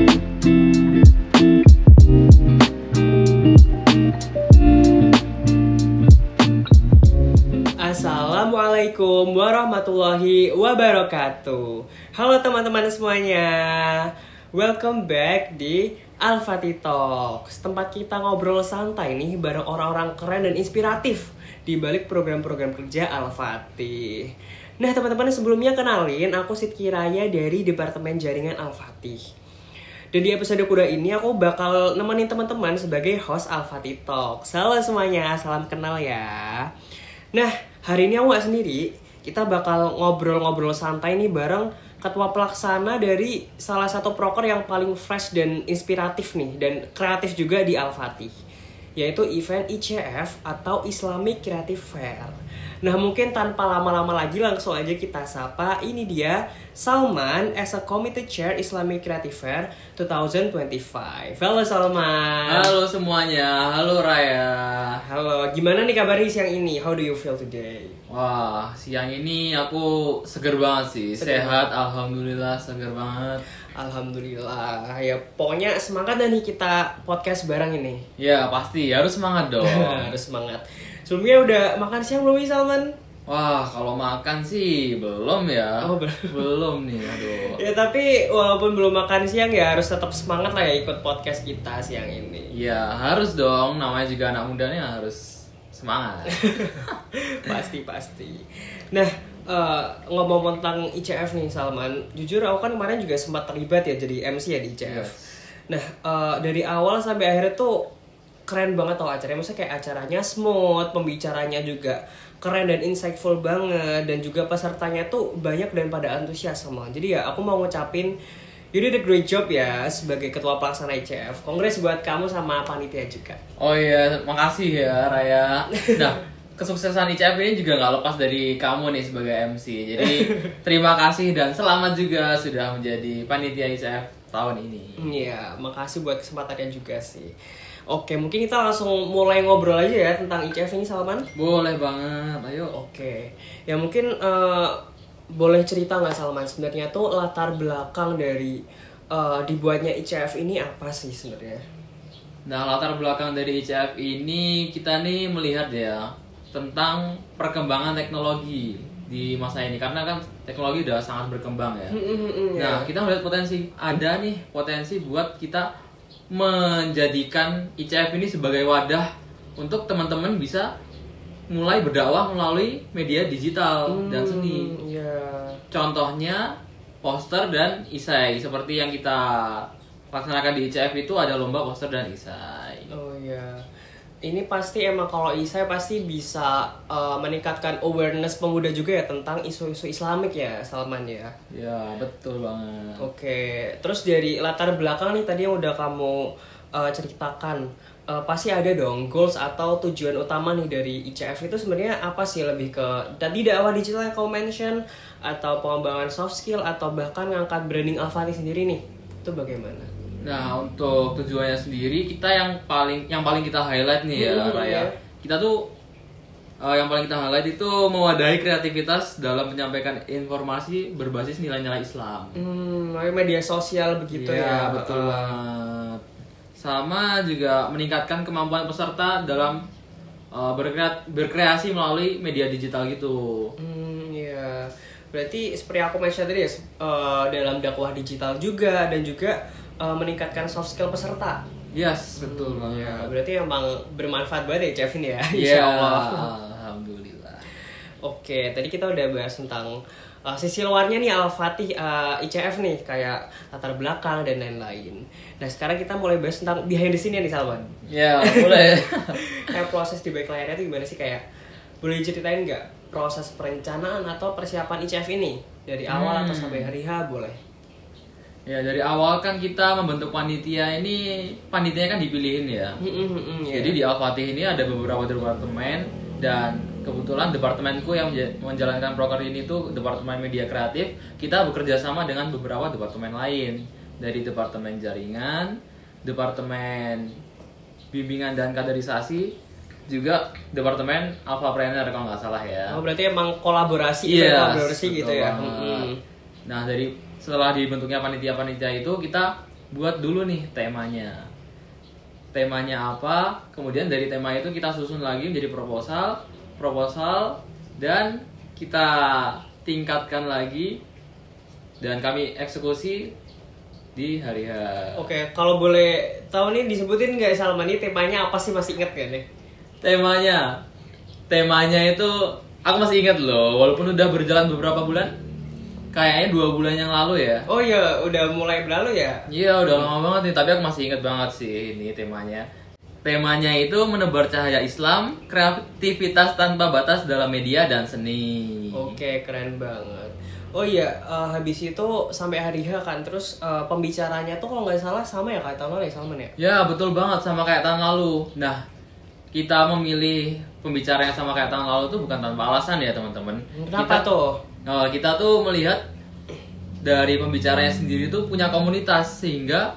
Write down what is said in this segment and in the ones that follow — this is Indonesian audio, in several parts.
Assalamualaikum warahmatullahi wabarakatuh. Halo teman-teman semuanya, welcome back di Al-Fatih Talks, tempat kita ngobrol santai nih bareng orang-orang keren dan inspiratif di balik program-program kerja Al-Fatih. Nah teman-teman, sebelumnya kenalin, aku Sidki Raya dari Departemen Jaringan Al-Fatih. Dan di episode kedua ini aku bakal nemenin teman-teman sebagai host Al-Fatih Talks. Halo semuanya, salam kenal ya. Nah, hari ini aku gak sendiri. Kita bakal ngobrol-ngobrol santai nih bareng ketua pelaksana dari salah satu proker yang paling fresh dan inspiratif nih, dan kreatif juga di Al-Fatih, yaitu event ICF atau Islamic Creative Fair. Nah mungkin tanpa lama-lama lagi langsung aja kita sapa. Ini dia Salman as a Committee Chair Islamic Creative Fair 2025. Halo Salman. Halo semuanya, halo Raya. Halo, gimana nih kabarnya siang ini? How do you feel today? Wah, siang ini aku seger banget sih. Sehat, alhamdulillah seger banget. Alhamdulillah. Ya pokoknya semangat dah nih kita podcast bareng ini. Ya pasti, harus semangat dong. Harus semangat. Sebelumnya udah makan siang belum Salman? Wah, kalau makan sih belum ya. Oh, belum nih, aduh. Ya tapi walaupun belum makan siang ya harus tetap semangat lah ya ikut podcast kita siang ini. Ya harus dong, namanya juga anak muda nih harus semangat. Pasti. Nah, ngomong tentang ICF nih Salman, jujur aku kan kemarin juga sempat terlibat ya jadi MC ya di ICF. Yes. Nah, dari awal sampai akhirnya tuh keren banget tau acaranya. Maksudnya kayak acaranya smooth, pembicaranya juga keren dan insightful banget, dan juga pesertanya tuh banyak dan pada antusias semua. Jadi ya aku mau ngucapin you did a great job ya sebagai ketua pelaksana ICF. Kongres buat kamu sama panitia juga. Oh iya, makasih ya Raya. Nah, kesuksesan ICF ini juga gak lepas dari kamu nih sebagai MC. Jadi terima kasih dan selamat juga sudah menjadi panitia ICF tahun ini. Iya, makasih buat kesempatannya juga sih. Oke, mungkin kita langsung mulai ngobrol aja ya tentang ICF ini Salman. Boleh banget, ayo. Oke, ya mungkin boleh cerita nggak Salman sebenarnya tuh latar belakang dari dibuatnya ICF ini apa sih sebenarnya? Nah, latar belakang dari ICF ini kita nih melihat ya tentang perkembangan teknologi di masa ini, karena kan teknologi udah sangat berkembang ya. Nah, kita melihat ada nih potensi buat kita menjadikan ICF ini sebagai wadah untuk teman-teman bisa mulai berdakwah melalui media digital dan seni. Yeah. Contohnya poster dan isai, seperti yang kita laksanakan di ICF itu ada lomba poster dan isai. Oh iya. Ini pasti emang kalau isai pasti bisa meningkatkan awareness pemuda juga ya tentang isu-isu Islamik ya Salman ya. Ya betul banget. Oke, terus dari latar belakang nih tadi yang udah kamu ceritakan, pasti ada dong goals atau tujuan utama nih dari ICF itu sebenarnya apa sih? Lebih ke tadi dakwah digital yang kamu mention, atau pengembangan soft skill, atau bahkan ngangkat branding Al-Fatih sendiri nih, itu bagaimana? Nah, untuk tujuannya sendiri kita yang paling kita highlight nih ya Raya. Kita tuh yang paling kita highlight itu mewadahi kreativitas dalam menyampaikan informasi berbasis nilai-nilai Islam. Media sosial begitu ya. Betul banget. Sama juga meningkatkan kemampuan peserta dalam berkreasi melalui media digital gitu. Iya. Berarti seperti aku mention tadi ya, dalam dakwah digital juga, dan juga meningkatkan soft skill peserta. Yes, betul banget. Ya, berarti emang bermanfaat banget ya Chef ini ya. Insya Allah. Alhamdulillah. Oke, tadi kita udah bahas tentang sisi luarnya nih Al-Fatih ICF nih, kayak latar belakang dan lain-lain. Nah sekarang kita mulai bahas tentang behind the scene nih Salman. Ya boleh. Kayak proses di balik layarnya itu gimana sih, kayak boleh ceritain nggak proses perencanaan atau persiapan ICF ini dari awal atau sampai hari H boleh? Ya dari awal kan kita membentuk panitia ini, panitianya kan dipilihin ya. Jadi di Al-Fatih ini ada beberapa departemen, dan kebetulan departemenku yang menjalankan proker ini tuh departemen media kreatif. Kita bekerja sama dengan beberapa departemen lain, dari departemen jaringan, departemen bimbingan dan kaderisasi, juga departemen Alphapreneur kalau nggak salah ya. Oh berarti emang kolaborasi, kolaborasi gitu ya. Nah setelah dibentuknya panitia-panitia itu kita buat dulu nih temanya. Temanya apa? Kemudian dari tema itu kita susun lagi menjadi proposal dan kita tingkatkan lagi dan kami eksekusi di hari H. Oke, kalau boleh tahu nih disebutin nggak Salman, ini temanya apa sih, masih inget gak nih? Temanya itu aku masih ingat loh, walaupun udah berjalan beberapa bulan. Kayaknya 2 bulan yang lalu ya. Oh iya, udah mulai berlalu ya? Iya, udah lama banget nih, tapi aku masih ingat banget sih ini temanya. Temanya itu menebar cahaya Islam, kreativitas tanpa batas dalam media dan seni. Oke, keren banget. Oh iya, habis itu sampai hari H kan, terus pembicaranya tuh kalau nggak salah sama ya kayak tahun lalu ya, Salman ya? Ya, betul banget sama kayak tahun lalu. Nah, kita memilih pembicara yang sama kayak tahun lalu tuh bukan tanpa alasan ya, teman-teman. Kenapa tuh? Kita tuh melihat dari pembicaranya sendiri tuh punya komunitas, sehingga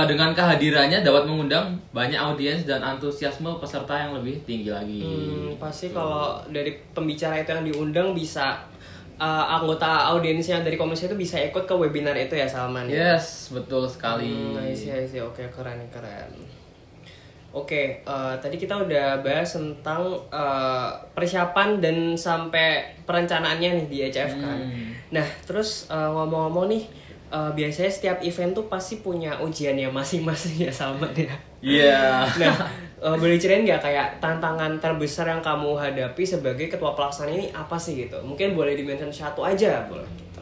dengan kehadirannya dapat mengundang banyak audiens dan antusiasme peserta yang lebih tinggi lagi. Pasti kalau dari pembicara itu yang diundang bisa anggota audiens yang dari komunitas itu bisa ikut ke webinar itu ya, Salman? Yes, betul sekali. I see. Oke, keren. Oke, tadi kita udah bahas tentang persiapan dan sampai perencanaannya nih di HF kan. Nah, terus ngomong-ngomong nih, biasanya setiap event tuh pasti punya ujiannya masing-masing ya, Salman ya. Iya. Nah, boleh ceritain nggak kayak tantangan terbesar yang kamu hadapi sebagai ketua pelaksana ini apa sih gitu? Mungkin boleh di-mention satu aja, boleh. Gitu.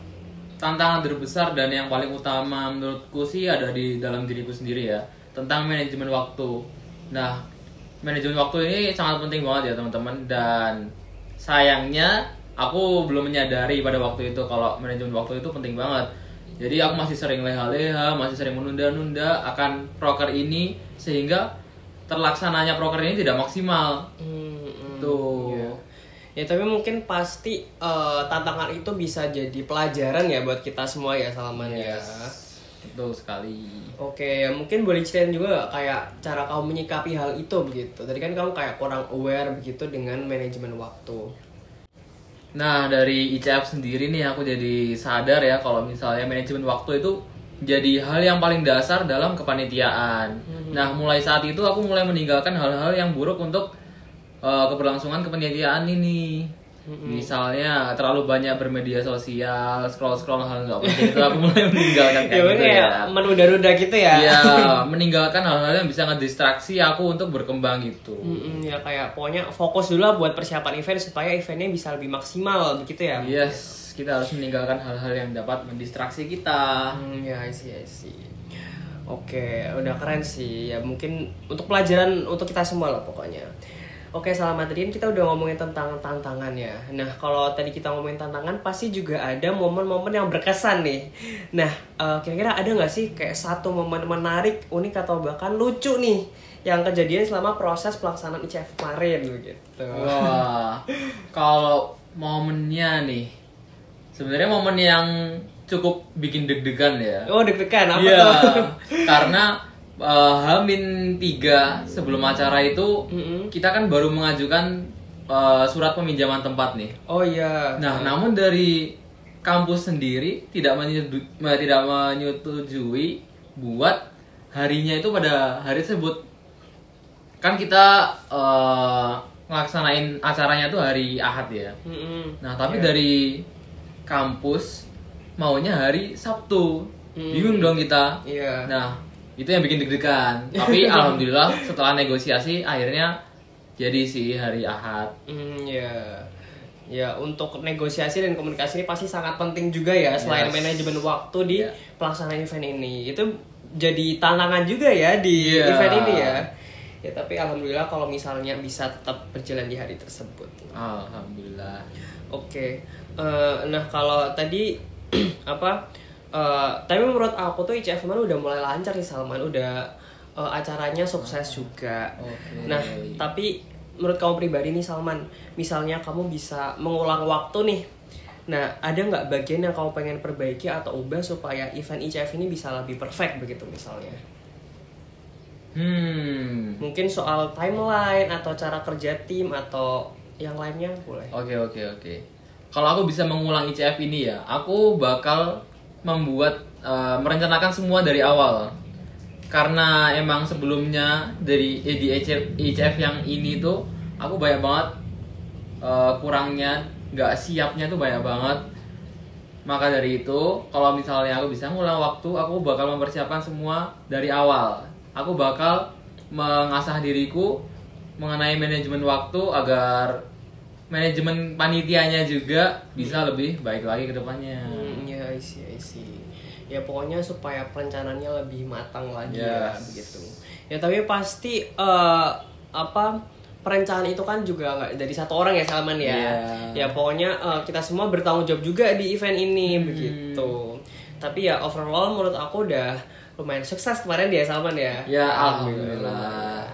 Tantangan terbesar dan yang paling utama menurutku sih ada di dalam diriku sendiri ya, tentang manajemen waktu. Nah, manajemen waktu ini sangat penting banget ya teman-teman, dan sayangnya aku belum menyadari pada waktu itu kalau manajemen waktu itu penting banget. Jadi aku masih sering leha-leha, masih sering menunda-nunda akan proker ini, sehingga terlaksananya proker ini tidak maksimal. Tuh. Yeah. Ya tapi mungkin pasti tantangan itu bisa jadi pelajaran ya buat kita semua ya, Salman ya. Betul sekali. Oke, ya mungkin boleh ceritain juga gak kayak cara kamu menyikapi hal itu begitu. Tadi kan kamu kayak kurang aware begitu dengan manajemen waktu. Nah, dari ICF sendiri nih aku jadi sadar ya kalau misalnya manajemen waktu itu jadi hal yang paling dasar dalam kepanitiaan. Nah, mulai saat itu aku mulai meninggalkan hal-hal yang buruk untuk keberlangsungan kepanitiaan ini. Misalnya terlalu banyak bermedia sosial, scroll hal nggak penting, itu aku mulai meninggalkan kayak gitu ya. Menunda-nunda gitu ya. Iya, meninggalkan hal-hal yang bisa ngedistraksi aku untuk berkembang gitu. Ya kayak pokoknya fokus dulu lah buat persiapan event supaya eventnya bisa lebih maksimal begitu ya. Yes, kita harus meninggalkan hal-hal yang dapat mendistraksi kita. Ya, I see. Oke, udah keren sih. Ya mungkin untuk pelajaran untuk kita semua lah pokoknya. Oke, Selamat, tadi kita udah ngomongin tentang tantangannya. Nah, kalau tadi kita ngomongin tantangan, pasti juga ada momen-momen yang berkesan nih. Nah, kira-kira ada nggak sih kayak satu momen menarik, unik, atau bahkan lucu nih yang kejadian selama proses pelaksanaan ICF kemarin gitu? Wah, kalau momennya nih, sebenarnya momen yang cukup bikin deg-degan ya. Oh, deg-degan? Apa tuh? Karena H-3 sebelum acara itu kita kan baru mengajukan surat peminjaman tempat nih. Oh iya. Nah, namun dari kampus sendiri tidak menyetujui buat harinya itu pada hari tersebut. Kan kita ngelaksanain acaranya tuh hari Ahad ya. Nah, tapi dari kampus maunya hari Sabtu. Bingung dong kita. Iya. Nah, itu yang bikin deg-degan. Tapi alhamdulillah setelah negosiasi akhirnya jadi sih hari Ahad. Ya, untuk negosiasi dan komunikasi ini pasti sangat penting juga ya, selain manajemen waktu di pelaksanaan event ini. Itu jadi tantangan juga ya di event ini ya. Ya, tapi alhamdulillah kalau misalnya bisa tetap berjalan di hari tersebut. Alhamdulillah. Oke. Nah, kalau tadi tapi menurut aku tuh ICF kemarin udah mulai lancar sih, Salman. Udah acaranya sukses juga. Nah, tapi menurut kamu pribadi nih, Salman, misalnya kamu bisa mengulang waktu nih. Nah, ada nggak bagian yang kamu pengen perbaiki atau ubah supaya event ICF ini bisa lebih perfect begitu misalnya? Mungkin soal timeline atau cara kerja tim atau yang lainnya boleh. Oke. Kalau aku bisa mengulang ICF ini ya, aku bakal membuat merencanakan semua dari awal. Karena emang sebelumnya di ICF yang ini tuh aku banyak banget kurangnya, nggak siapnya tuh banyak banget. Maka dari itu, kalau misalnya aku bisa ngulang waktu, aku bakal mempersiapkan semua dari awal. Aku bakal mengasah diriku mengenai manajemen waktu agar manajemen panitianya juga bisa lebih baik lagi ke depannya. Ya, I see. Ya pokoknya supaya perencanaannya lebih matang lagi ya begitu. Ya tapi pasti perencanaan itu kan juga nggak dari satu orang ya Salman ya. Ya pokoknya kita semua bertanggung jawab juga di event ini begitu. Tapi ya overall menurut aku udah lumayan sukses kemarin ya Salman ya. Ya alhamdulillah.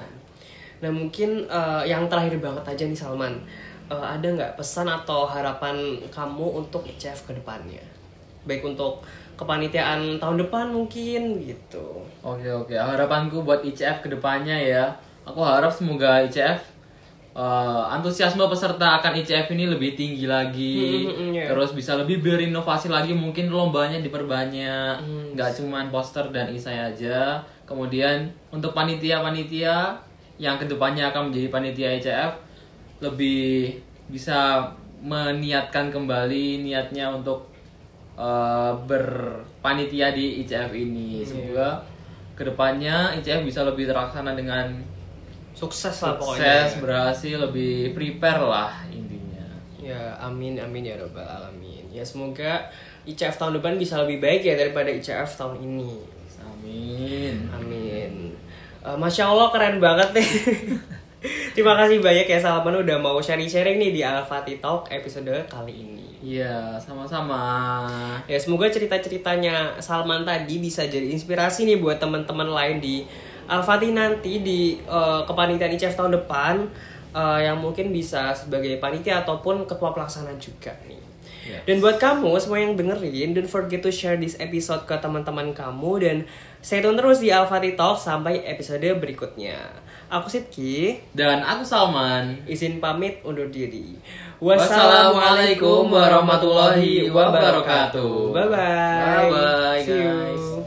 Nah mungkin yang terakhir banget aja nih Salman, ada nggak pesan atau harapan kamu untuk ICF ke depannya? Baik untuk kepanitiaan tahun depan mungkin gitu. Oke. Harapanku buat ICF ke depannya ya. Aku harap semoga ICF antusiasme peserta akan ICF ini lebih tinggi lagi. Terus bisa lebih berinovasi lagi, mungkin lombanya diperbanyak. Nggak cuman poster dan isai aja. Kemudian untuk panitia-panitia yang kedepannya akan menjadi panitia ICF lebih bisa meniatkan kembali niatnya untuk berpanitia di ICF ini. Semoga kedepannya ICF bisa lebih terlaksana dengan sukses lah pokoknya. Berhasil, lebih prepare lah intinya. Ya amin ya robbal alamin. Ya semoga ICF tahun depan bisa lebih baik ya daripada ICF tahun ini. Amin. Masya Allah keren banget nih. Terima kasih banyak ya Salman udah mau sharing-sharing nih di Al-Fatih Talk episode kali ini. Iya, sama-sama. Ya semoga cerita-ceritanya Salman tadi bisa jadi inspirasi nih buat teman-teman lain di Al-Fatih nanti di kepanitiaan ICF tahun depan yang mungkin bisa sebagai panitia ataupun ketua pelaksana juga nih. Yes. Dan buat kamu semua yang dengerin, don't forget to share this episode ke teman-teman kamu dan stay tune terus di Al-Fatih Talk sampai episode berikutnya. Aku Sidki dan aku Salman. Izin pamit undur diri. Wassalamualaikum warahmatullahi wabarakatuh. Bye bye. Bye bye guys.